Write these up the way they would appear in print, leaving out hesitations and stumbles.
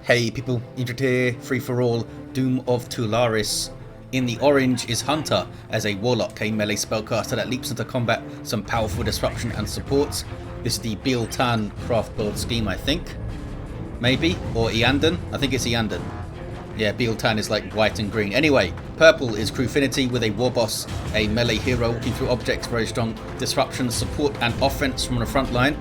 Hey people, Injured here, free for all, Doom of Tularis. In the orange is Hunter as a warlock, a melee spellcaster that leaps into combat, some powerful disruption and support. This is the Biel-Tan craft build scheme, I think. Maybe, or Iandan? I think it's Iandan. Yeah, Biel-Tan is like white and green. Anyway, purple is Crewfinity with a Warboss, a melee hero walking through objects, very strong disruption, support and offense from the front line.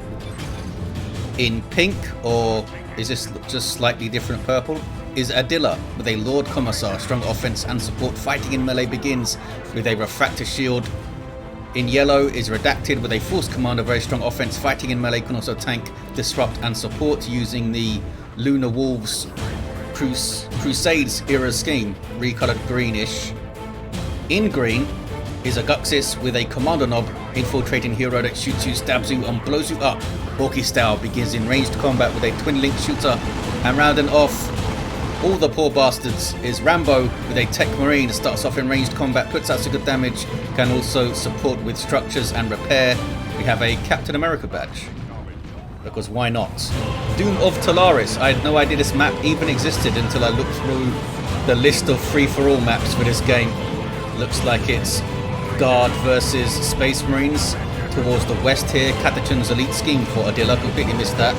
In pink, or is this just slightly different purple, is Adila with a Lord Commissar, strong offense and support. Fighting in melee begins with a refractor shield. In yellow is Redacted with a Force Commander, very strong offense. Fighting in melee can also tank, disrupt and support using the Lunar Wolves Crusades era scheme, recolored greenish. In green is Aguxyz with a Commando knob, infiltrating hero that shoots you, stabs you and blows you up. Orky style begins in ranged combat with a twin-link shooter, and rounding off all the poor bastards is Rambo with a Techmarine. Starts off in ranged combat, puts out some good damage, can also support with structures and repair. We have a Captain America badge, because why not? Doom of Tularis. I had no idea this map even existed until I looked through the list of free-for-all maps for this game. Looks like it's Guard versus Space Marines. Towards the west here, Catachun's elite scheme for Adila. Completely missed that.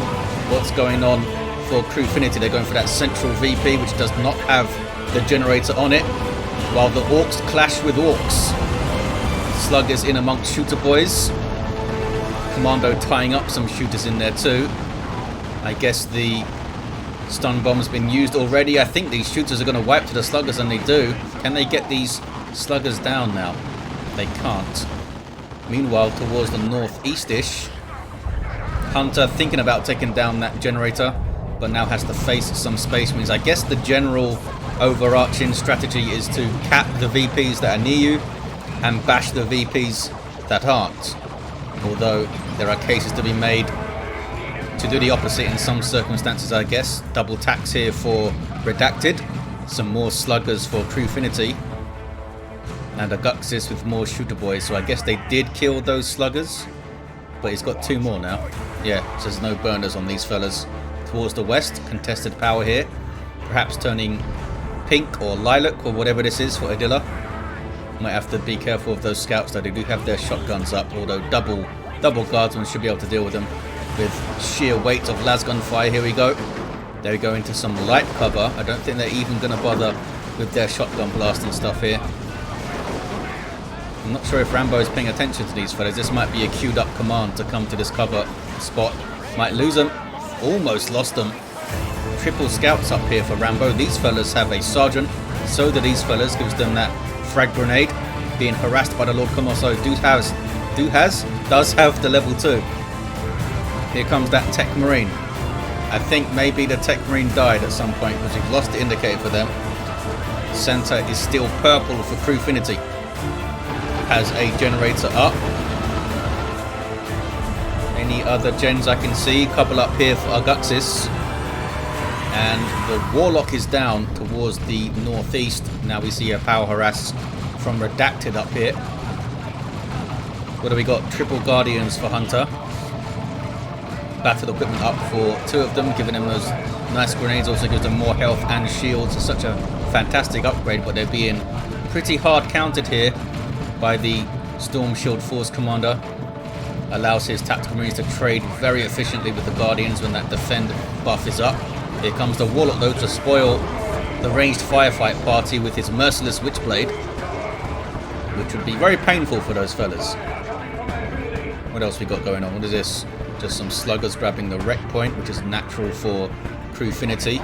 What's going on for Crewfinity? They're going for that central VP, which does not have the generator on it, while the Orks clash with Orks. Sluggers in amongst shooter boys. Commando tying up some shooters in there too. I guess the stun bomb's been used already. I think these shooters are going to wipe to the sluggers, and they do. Can they get these sluggers down now? They can't. Meanwhile, towards the northeast-ish, Hunter thinking about taking down that generator, but now has to face some Space Marines. I guess the general overarching strategy is to cap the VPs that are near you and bash the VPs that aren't. Although there are cases to be made to do the opposite in some circumstances, I guess. Double tax here for Redacted. Some more sluggers for Crewfinity. And Aguxyz with more shooter boys, so I guess they did kill those sluggers, but he's got two more now. Yeah, so there's no burners on these fellas. Towards the west, contested power here, perhaps turning pink or lilac or whatever this is for Adila. Might have to be careful of those scouts though. They do have their shotguns up, although double guardsmen should be able to deal with them with sheer weight of lasgun fire. Here we go. They go into some light cover. I don't think they're even going to bother with their shotgun blast and stuff here. I'm not sure if Rambo is paying attention to these fellas. This might be a queued up command to come to this cover spot. Might lose them. Almost lost them. Triple scouts up here for Rambo. These fellas have a sergeant. So do these fellas. Gives them that frag grenade. Being harassed by the Lord Commissar. Does have the level 2. Here comes that Techmarine. I think maybe the Techmarine died at some point because we've lost the indicator for them. Center is still purple for Crewfinity. Has a generator up. Any other gens I can see? Couple up here for Aguxyz. And the Warlock is down towards the northeast. Now we see a power harass from Redacted up here. What do we got? Triple Guardians for Hunter. Battle equipment up for two of them, giving them those nice grenades. Also gives them more health and shields. It's such a fantastic upgrade, but they're being pretty hard countered here by the Storm Shield Force Commander. Allows his tactical marines to trade very efficiently with the Guardians when that defend buff is up. Here comes the Warlock though to spoil the ranged firefight party with his merciless Witchblade, which would be very painful for those fellas. What else we got going on? What is this? Just some sluggers grabbing the wreck point, which is natural for Crewfinity.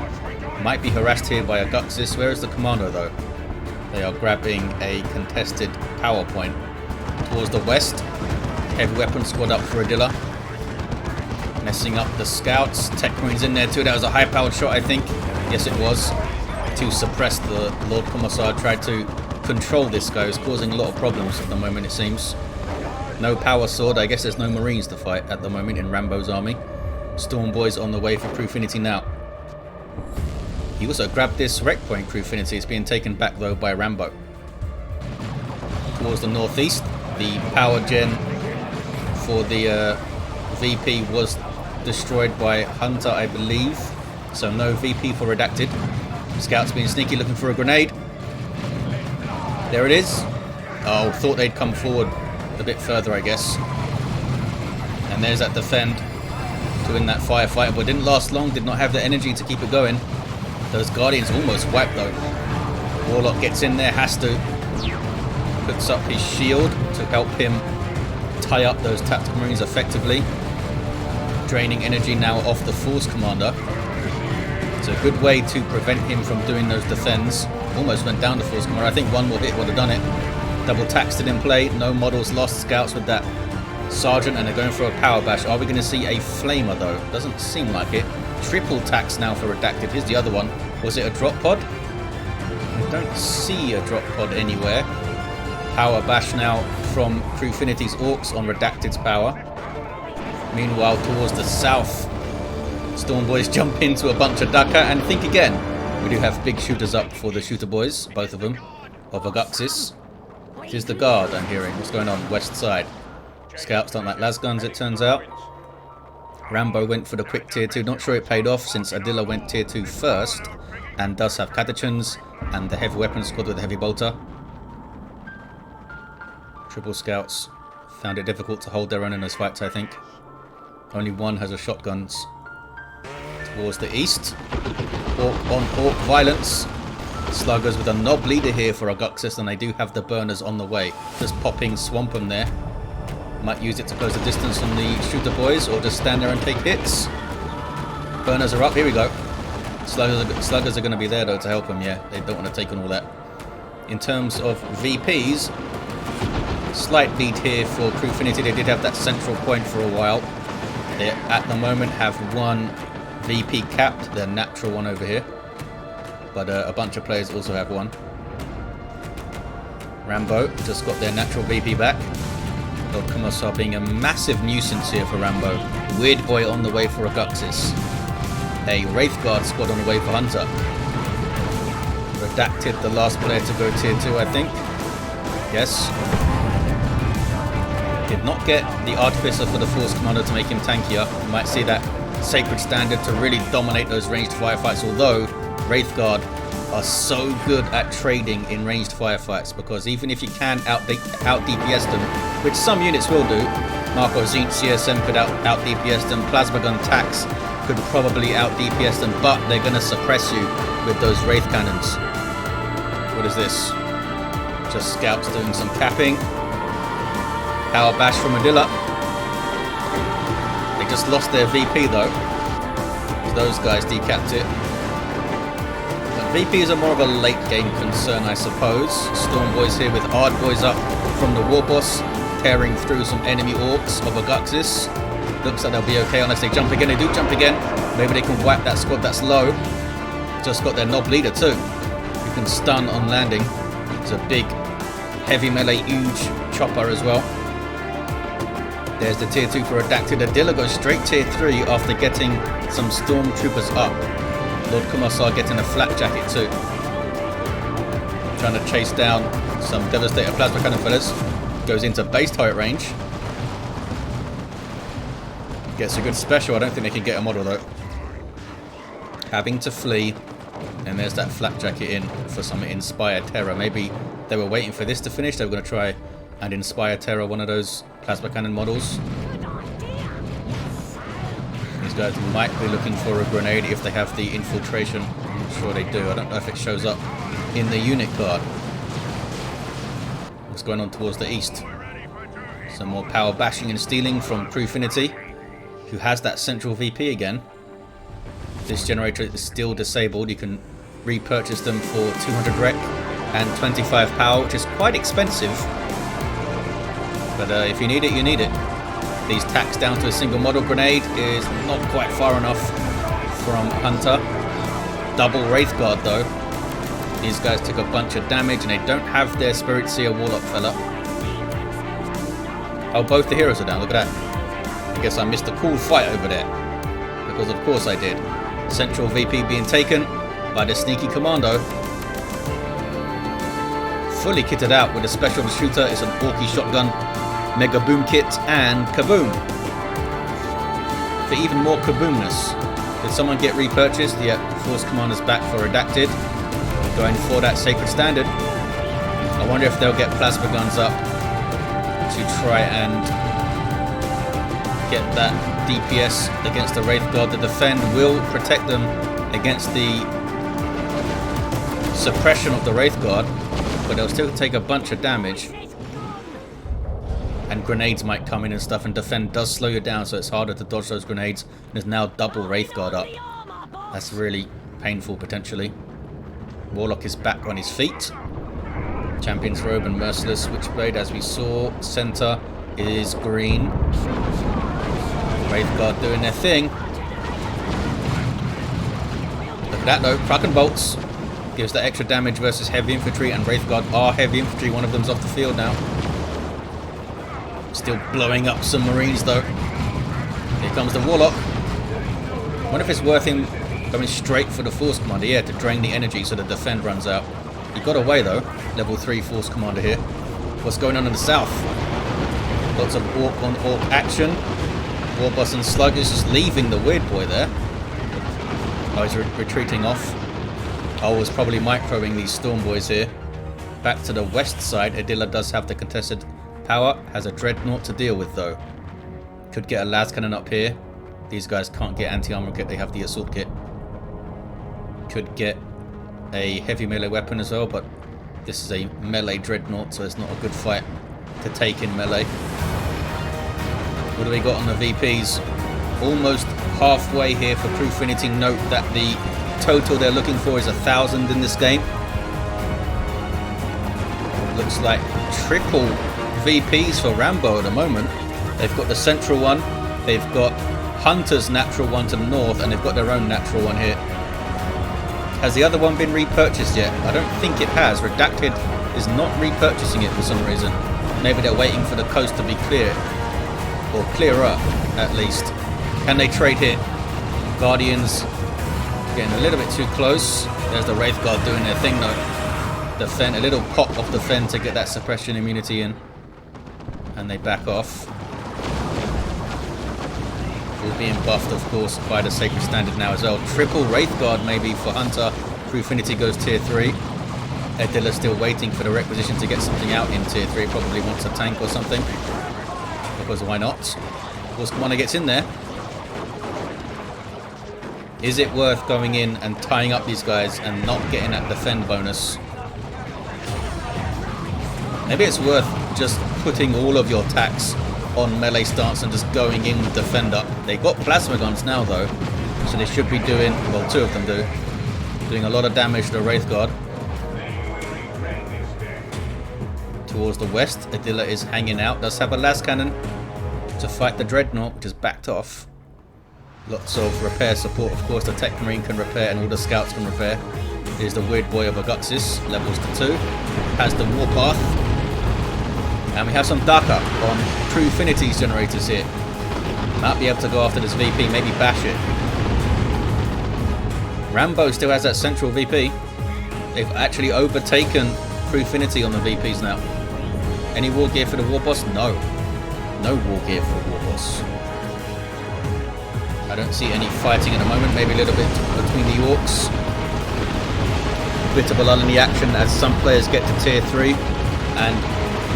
Might be harassed here by Aguxyz. Where is the Commando though? They are grabbing a contested power point. Towards the west, heavy weapon squad up for Adila. Messing up the scouts. Techmarine's in there too. That was a high-powered shot, I think. Yes, it was. To suppress the Lord Commissar. Tried to control this guy. It's causing a lot of problems at the moment, it seems. No power sword. I guess there's no Marines to fight at the moment in Rambo's army. Storm boys on the way for Crewfinity now. He also grabbed this wreck point, Crewfinity. It's being taken back though by Rambo. Towards the northeast, the power gen for the VP was destroyed by Hunter, I believe. So no VP for Redacted. Scouts being sneaky, looking for a grenade. There it is. Oh, thought they'd come forward a bit further, I guess. And there's that defend to win that firefight, but didn't last long, did not have the energy to keep it going. Those Guardians almost wiped though. Warlock gets in there, has to. Puts up his shield to help him tie up those tactical marines effectively. Draining energy now off the Force Commander. It's a good way to prevent him from doing those defends. Almost went down the Force Commander. I think one more hit would have done it. Double taxed it in play. No models lost. Scouts with that Sergeant, and they're going for a power bash. Are we going to see a flamer though? Doesn't seem like it. Triple tax now for Redacted. Here's the other one. Was it a drop pod? I don't see a drop pod anywhere. Power bash now from Crewfinity's Orks on Redacted's power. Meanwhile, towards the south, Storm Boys jump into a bunch of Daka and think again. We do have big shooters up for the shooter boys, both of them, of Aguxyz. Here's the guard I'm hearing. What's going on? West side. Scouts don't like las guns, it turns out. Rambo went for the quick tier 2. Not sure it paid off since Adila went tier 2 first. And does have catechins and the heavy weapons squad with the heavy bolter. Triple scouts found it difficult to hold their own in those fights, I think. Only one has a shotguns. Towards the east. Orc on orc violence. Sluggers with a knob leader here for Aguxyz, and they do have the burners on the way. Just popping swamp them there. Might use it to close the distance on the shooter boys, or just stand there and take hits. Burners are up, here we go. Sluggers are going to be there though to help them, yeah. They don't want to take on all that. In terms of VPs, slight lead here for Crewfinity. They did have that central point for a while. They at the moment have one VP capped, their natural one over here. But a bunch of players also have one. Rambo just got their natural VP back. Lord Commissar being a massive nuisance here for Rambo. Weird Boy on the way for Aguxyz. A Wraith Guard squad on the way for Hunter. Redacted, the last player to go tier 2, I think. Yes. Did not get the Artificer for the Force Commander to make him tankier. You might see that Sacred Standard to really dominate those ranged firefights, although Wraith Guard are so good at trading in ranged firefights, because even if you can out DPS them, which some units will do, Marco Zinch CSM could out DPS them, Plasma Gun Tax could probably out DPS them, but they're going to suppress you with those Wraith Cannons. What is this? Just scouts doing some capping. Power bash from Adila. They just lost their VP though. Those guys decapped it. VPs are more of a late game concern, I suppose. Storm Boys here with Ard Boys up from the Warboss, tearing through some enemy Orks of Aguxyz. Looks like they'll be okay unless they jump again. They do jump again. Maybe they can wipe that squad that's low. Just got their knob leader too. You can stun on landing. It's a big, heavy melee, huge chopper as well. There's the tier 2 for Redacted. Adila goes straight tier 3 after getting some stormtroopers up. Lord Commissar getting a flak jacket too. Trying to chase down some devastator plasma cannon fellas. Goes into base turret range. Gets a good special. I don't think they can get a model though. Having to flee. And there's that flak jacket in for some Inspire Terror. Maybe they were waiting for this to finish. They were going to try and Inspire Terror one of those plasma cannon models. These guys might be looking for a grenade if they have the infiltration. I'm not sure they do. I don't know if it shows up in the unit card. What's going on towards the east? Some more power bashing and stealing from Crewfinity, who has that central VP again. This generator is still disabled. You can repurchase them for 200 rec and 25 power, which is quite expensive. But if you need it, you need it. These tacks down to a single model grenade is not quite far enough from Hunter. Double Wraith Guard though. These guys took a bunch of damage and they don't have their Spirit Seer Warlock fella. Oh, both the heroes are down, look at that. I guess I missed a cool fight over there. Because of course I did. Central VP being taken by the sneaky Commando. Fully kitted out with a special shooter. It's an Orky shotgun, Mega Boom kit, and Kaboom. For even more kaboomness, Did someone get repurchased? Yeah, Force Commander's back for Redacted. Going for that Sacred Standard. I wonder if they'll get plasma guns up to try and get that DPS against the Wraith Guard. The defend will protect them against the suppression of the Wraith Guard, but they'll still take a bunch of damage. And grenades might come in and stuff, and defend does slow you down, so it's harder to dodge those grenades. There's now double Wraith Guard up. That's really painful, potentially. Warlock is back on his feet. Champion's Robe and Merciless Switchblade, as we saw. Center is green. Wraith Guard doing their thing. Look at that though, Truck and Bolts. Gives that extra damage versus Heavy Infantry, and Wraith Guard are Heavy Infantry. One of them's off the field now. Still blowing up some Marines though. Here comes the Warlock. I wonder if it's worth him going straight for the Force Commander, yeah, to drain the energy so the defend runs out. He got away though. Level 3 Force Commander here. What's going on in the south? Lots of Ork on Ork action. Warboss and Slug is just leaving the Weird Boy there. Oh, he's retreating off. I was probably microing these Storm Boys here. Back to the west side, Adila does have the contested power. Has a Dreadnought to deal with though. Could get a las cannon up here. These guys can't get anti-armor kit, they have the assault kit. Could get a heavy melee weapon as well, but this is a melee Dreadnought, so it's not a good fight to take in melee. What do we got on the VPs? Almost halfway here for Crewfinity. Note that the total they're looking for is 1,000 in this game. Looks like triple VPs for Rambo at the moment. They've got the central one, they've got Hunter's natural one to the north, and they've got their own natural one here. Has the other one been repurchased yet? I don't think it has. Redacted is not repurchasing it for some reason. Maybe they're waiting for the coast to be clear. Or clearer, at least. Can they trade here? Guardians getting a little bit too close. There's the Wraith Guard doing their thing though. The Fen, a little pop off the Fen to get that suppression immunity in. And they back off. All being buffed, of course, by the Sacred Standard now as well. Triple Wraith Guard maybe for Hunter. Crewfinity goes tier 3. Adila still waiting for the requisition to get something out in tier 3. Probably wants a tank or something. Because why not? Force Commander gets in there. Is it worth going in and tying up these guys and not getting that defend bonus? Maybe it's worth just putting all of your attacks on melee stance and just going in with defend up. They got plasma guns now though, so they should be doing, well, 2 of them do, doing a lot of damage to the Wraith Guard. Towards the west, Adila is hanging out, does have a las cannon to fight the Dreadnought, which is backed off. Lots of repair support, of course. The Techmarine can repair and all the scouts can repair. Here's the Weird Boy of Aguxyz, levels to 2. Has the Warpath. And we have some Daka on Crewfinity's generators here. Might be able to go after this VP, maybe bash it. Rambo still has that central VP. They've actually overtaken Crewfinity on the VPs now. Any war gear for the Warboss? No. No war gear for the Warboss. I don't see any fighting at the moment. Maybe a little bit between the Orks. Bit of a lull in the action as some players get to tier 3 and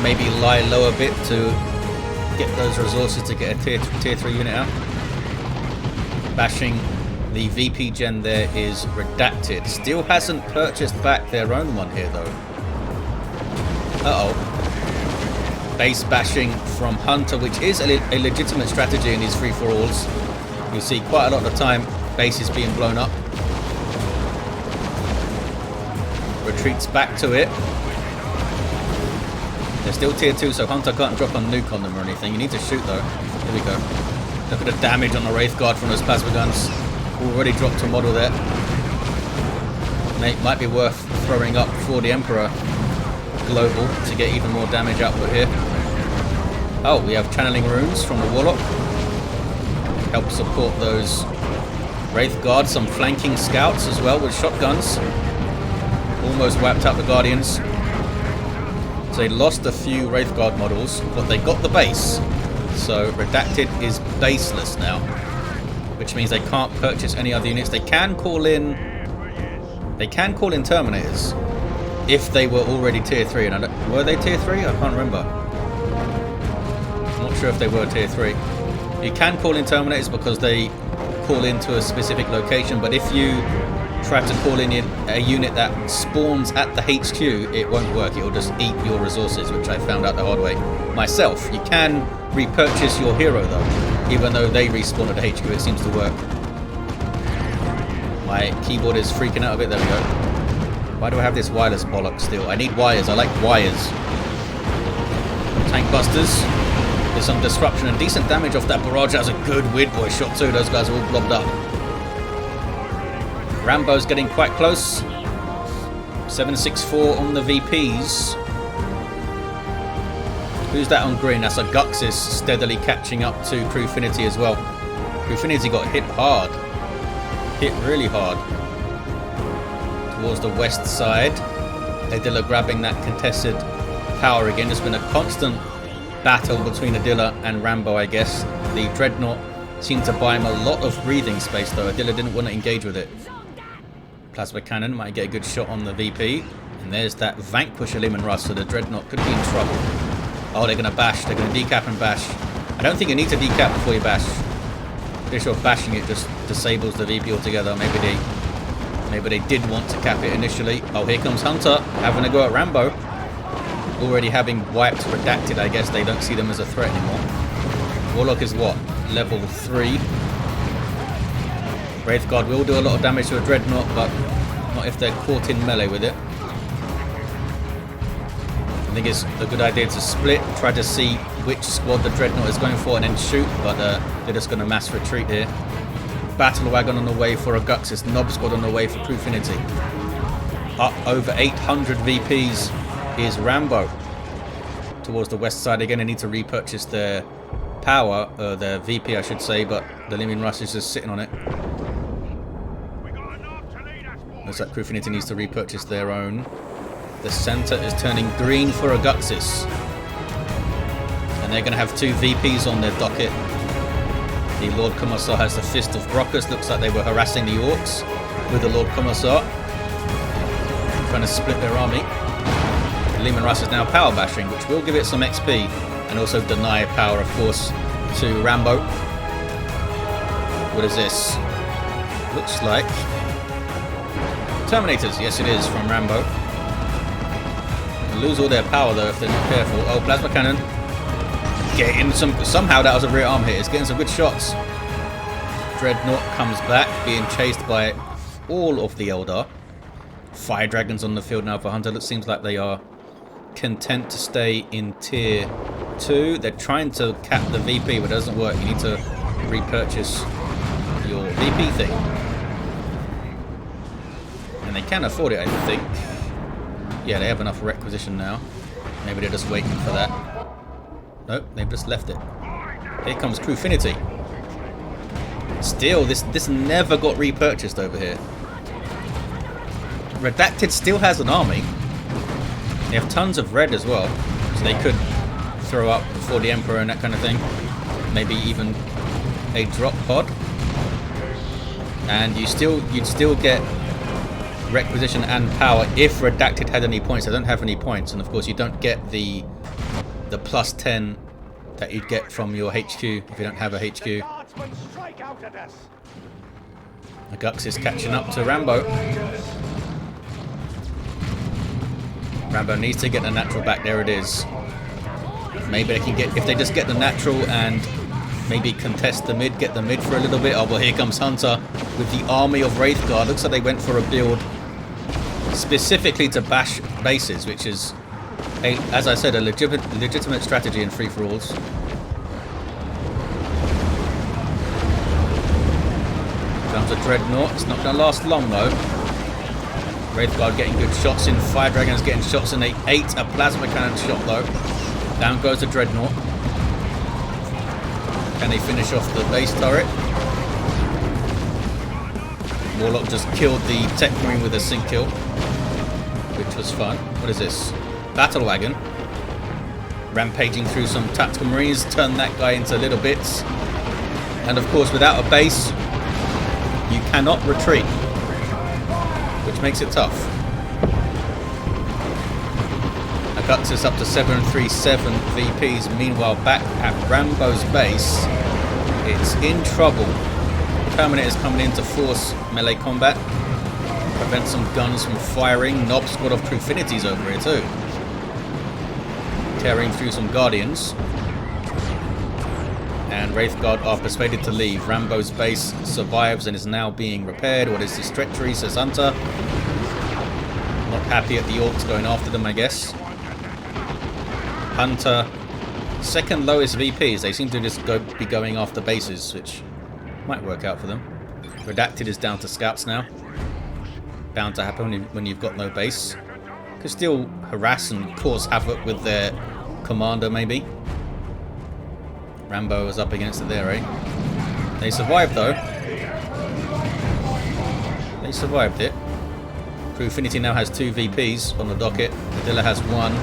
maybe lie low a bit to get those resources to get a tier 3 unit out. Bashing the VP gen there is Redacted. Still hasn't purchased back their own one here though. Uh-oh. Base bashing from Hunter, which is a legitimate strategy in these free-for-alls. You see quite a lot of the time bases being blown up. Retreats back to it. They're still tier 2, so Hunter can't drop a nuke on them or anything. You need to shoot though. Here we go. Look at the damage on the Wraith Guard from those plasma guns. Already dropped a model there. Might be worth throwing up for the Emperor global to get even more damage output here. Oh, we have channeling runes from the Warlock. Help support those Wraith Guard. Some flanking scouts as well with shotguns. Almost wiped out the Guardians. So they lost a few Wraith Guard models, but they got the base. So Redacted is baseless now. which means they can't purchase any other units. They can call in Terminators if they were already tier 3. And were they tier 3? I can't remember. I'm not sure if they were tier 3. You can call in Terminators because they call into a specific location, but if you try to call in a unit that spawns at the HQ, it won't work. It will just eat your resources, which I found out the hard way myself. You can repurchase your hero though, even though they respawn at the HQ. It seems to work. My keyboard is freaking out a bit. There we go. Why do I have this wireless bollock still? I need wires. I like wires. Tank busters. There's some disruption and decent damage off that barrage. That was a good weird boy shot too. Those guys are all blobbed up. Rambo's getting quite close. 764 on the VPs. Who's that on green? That's Aguxyz steadily catching up to Crewfinity as well. Crewfinity got hit hard. Hit really hard. Towards the west side. Adila grabbing that contested power again. There's been a constant battle between Adila and Rambo, I guess. The Dreadnought seemed to buy him a lot of breathing space though. Adila didn't want to engage with it. Plasma cannon might get a good shot on the VP. And there's that Vanquish Elimin Rush, so the Dreadnought could be in trouble. Oh, they're going to bash. They're going to decap and bash. I don't think you need to decap before you bash. Pretty sure bashing it just disables the VP altogether. Maybe they did want to cap it initially. Oh, here comes Hunter having a go at Rambo. Already having wiped Redacted, I guess. They don't see them as a threat anymore. Warlock is what? Level 3. Wraithguard will do a lot of damage to a Dreadnought, but not if they're caught in melee with it. I think it's a good idea to split, try to see which squad the Dreadnought is going for and then shoot, but they're just going to mass retreat here. Battle Wagon on the way for Aguxyz, Knob Squad on the way for Crewfinity. Up over 800 VPs is Rambo. Towards the west side again, they need to repurchase their power, their VP I should say, but the Elimin Rush is just sitting on it. Looks like Crewfinity needs to repurchase their own. The center is turning green for Aguxyz. And they're going to have 2 VPs on their docket. The Lord Commissar has the Fist of Brockus. Looks like they were harassing the Orks with the Lord Commissar. Trying to split their army. The Elimin Rush is now power bashing, which will give it some XP. And also deny power, of course, to Rambo. What is this? Looks like Terminators. Yes, it is, from Rambo. They'll lose all their power, though, if they're not careful. Oh, plasma cannon. Getting some... Somehow that was a rear arm hit. It's getting some good shots. Dreadnought comes back, being chased by all of the Eldar. Fire Dragons on the field now for Hunter. It seems like they are content to stay in tier 2. They're trying to cap the VP, but it doesn't work. You need to repurchase your VP thing. And they can afford it, I think. Yeah, they have enough requisition now. Maybe they're just waiting for that. Nope, they've just left it. Here comes Crewfinity. Still, this never got repurchased over here. Redacted still has an army. They have tons of red as well, so they could throw up for the Emperor and that kind of thing. Maybe even a drop pod. And you'd still get requisition and power if Redacted had any points. They don't have any points, and of course you don't get the plus 10 that you'd get from your HQ if you don't have a HQ. Aguxyz is catching up to Rambo. Rambo needs to get the natural back. There it is. Maybe they can get, if they just get the natural and maybe contest the mid, get the mid for a little bit. Oh, well, here comes Hunter with the army of Wraithguard. Looks like they went for a build specifically to bash bases, which is, as I said, a legitimate strategy in free-for-alls. Comes a Dreadnought. It's not going to last long, though. Wraithguard getting good shots in. Fire Dragons getting shots in. They ate a plasma cannon shot, though. Down goes the Dreadnought. Can they finish off the base turret? Warlock just killed the Techmarine with a sync kill, which was fun. What is this? Battle Wagon. Rampaging through some tactical marines, turn that guy into little bits. And of course, without a base, cannot retreat, which makes it tough. Aguxyz up to 737 VPs. Meanwhile, back at Rambo's base, it's in trouble. Terminator's coming in to force melee combat, prevent some guns from firing. Nob squad of Crewfinity's over here too, tearing through some Guardians. And Wraithguard are persuaded to leave. Rambo's base survives and is now being repaired. What is this treachery, says Hunter. Not happy at the Orks going after them, I guess. Hunter, second lowest VPs. They seem to just be going after bases, which might work out for them. Redacted is down to scouts now. Bound to happen when you've got no base. Could still harass and cause havoc with their Commando, maybe. Rambo was up against it there, eh? They survived, though. They survived it. Crewfinity now has 2 VPs on the docket. Adila has 1.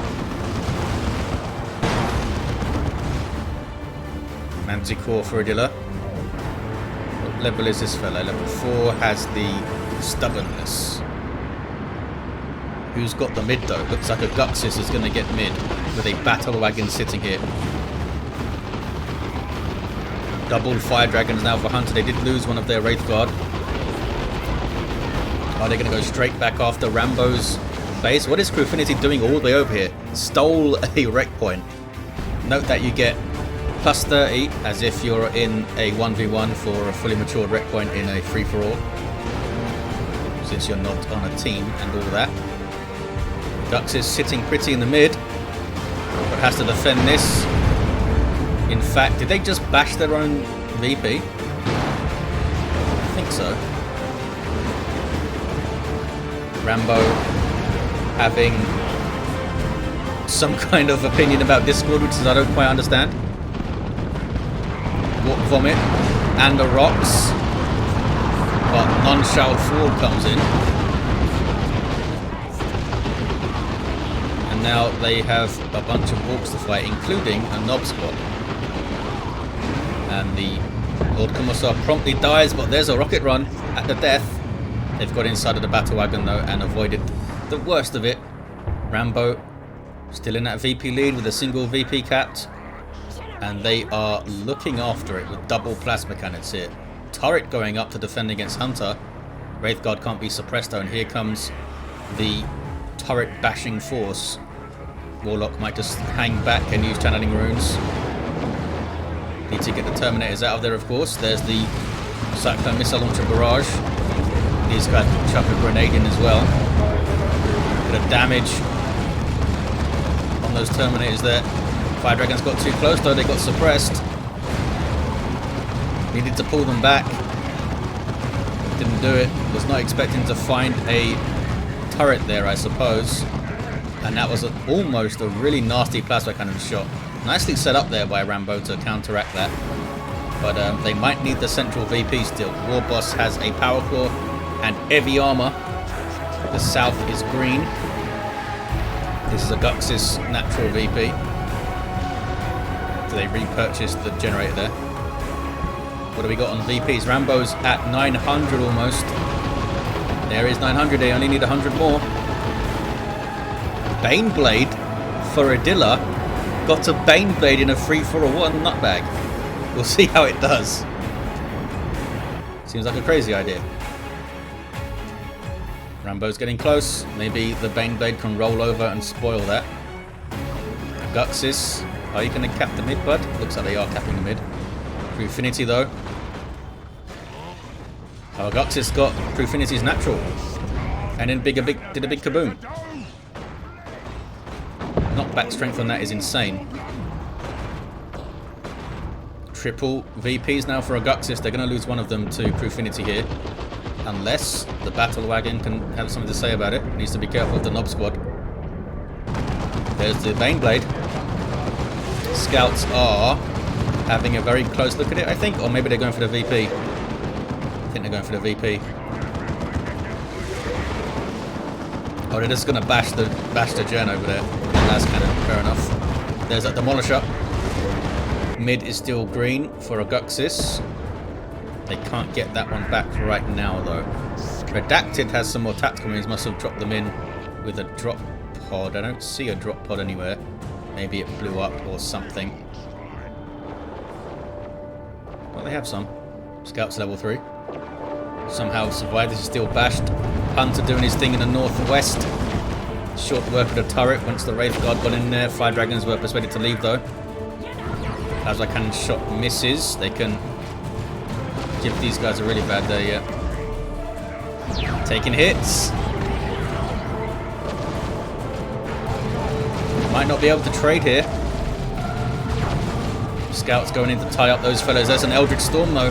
Manticore for Adila. What level is this fella? Level 4 has the stubbornness. Who's got the mid, though? Looks like Aguxyz is going to get mid with a battle wagon sitting here. Double fire dragons now for Hunter. They did lose one of their Wraith Guard. Are they going to go straight back after Rambo's base? What is Crewfinity doing all the way over here? Stole a wreck point. Note that you get plus 30 as if you're in a 1v1 for a fully matured wreck point in a free-for-all, since you're not on a team and all that. Aguxyz sitting pretty in the mid, but has to defend this. In fact, did they just bash their own VP? I think so. Rambo having some kind of opinion about Discord, which is I don't quite understand. Warp Vomit and the rocks, but None Shall Fall comes in. And now they have a bunch of Orks to fight, including a Nob squad. And the Lord Commissar promptly dies, but there's a rocket run at the death. They've got inside of the battle wagon though and avoided the worst of it. Rambo still in that VP lead with a single VP capped. And they are looking after it with double plasma cannons here. Turret going up to defend against Hunter. Wraithguard can't be suppressed though, and here comes the turret bashing force. Warlock might just hang back and use channeling runes. Need to get the Terminators out of there, of course. There's the Cyclone missile launcher barrage. These guys can chuck a grenade in as well. Bit of damage on those Terminators there. Fire Dragons got too close, though. They got suppressed. Needed to pull them back. Didn't do it. Was not expecting to find a turret there, I suppose. And that was almost a really nasty plasma cannon shot. Nicely set up there by Rambo to counteract that. But they might need the central VP still. Warboss has a power claw and heavy armor. The south is green. This is Aguxyz natural VP. So they repurchased the generator there. What do we got on VPs? Rambo's at 900 almost. There is 900. They only need 100 more. Baneblade for Adila. Got a Baneblade in a free-for-a-one nutbag. We'll see how it does. Seems like a crazy idea. Rambo's getting close. Maybe the Baneblade can roll over and spoil that. Aguxyz, are you going to cap the mid, bud? Looks like they are capping the mid. Crewfinity, though. Oh, Aguxyz got Crewfinity's natural. And then did a big kaboom. Knockback strength on that is insane. Triple VPs now for Aguxyz. They're going to lose one of them to Crewfinity here. Unless the battle wagon can have something to say about it. Needs to be careful of the Nob squad. There's the Baneblade. Scouts are having a very close look at it, I think. Or maybe they're going for the VP. I think they're going for the VP. Oh, they're just going to bash the gen over there. That's kind of fair enough. There's that Demolisher. Mid is still green for Aguxyz. They can't get that one back right now, though. Redacted has some more tactical marines, must have dropped them in with a drop pod. I don't see a drop pod anywhere. Maybe it blew up or something. Well, they have some. Scouts level 3. Somehow survived. This is still bashed. Hunter doing his thing in the northwest. Short work with the turret once the Wraith Guard got in there. Fire Dragons were persuaded to leave, though. As I can shot misses, they can give these guys a really bad day, yeah. Taking hits. Might not be able to trade here. Scouts going in to tie up those fellows. There's an Eldritch Storm, though.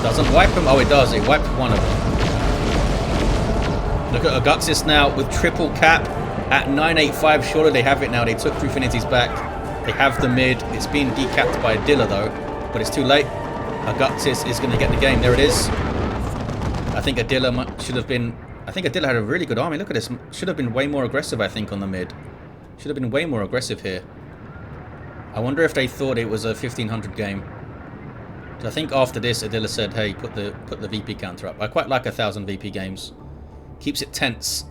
Doesn't wipe them? Oh, it does. It wiped one of them. Look at Aguxyz now with triple cap at 985. Surely they have it now. They took Crewfinity's back. They have the mid. It's being decapped by Adila, though. But it's too late. Aguxyz is going to get the game. There it is. I think Adila should have been... I think Adila had a really good army. Look at this. Should have been way more aggressive, I think, on the mid. Should have been way more aggressive here. I wonder if they thought it was a 1500 game. So I think after this, Adila said, hey, put the VP counter up. I quite like 1000 VP games. Keeps it tense.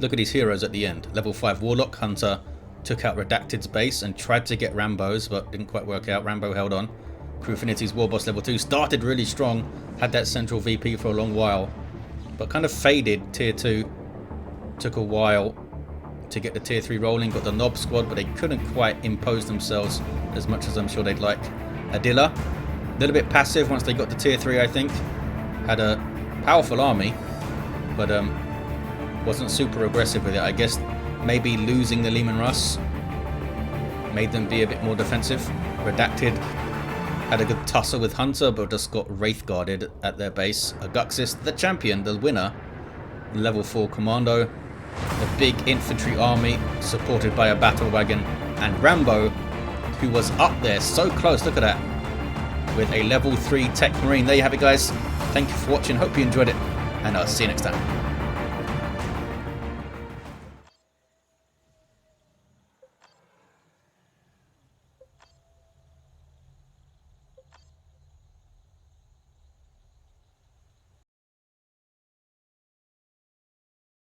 Look at these heroes at the end. Level 5 Warlock Hunter took out Redacted's base and tried to get Rambo's, but didn't quite work out. Rambo held on. Crewfinity's Warboss level 2 started really strong. Had that central VP for a long while. But kind of faded. Tier 2 took a while to get the tier 3 rolling. Got the Knob Squad, but they couldn't quite impose themselves as much as I'm sure they'd like. Adila, a little bit passive once they got to tier 3, I think. Had a powerful army, but wasn't super aggressive with it. I guess maybe losing the Lehman Russ made them be a bit more defensive. Redacted had a good tussle with Hunter, but just got Wraith Guarded at their base. Aguxyz, the champion, the winner. Level 4 Commando. A big infantry army supported by a battle wagon. And Rambo, who was up there so close, look at that, with a level 3 Techmarine. There you have it, guys. Thank you for watching. Hope you enjoyed it, and I'll see you next time.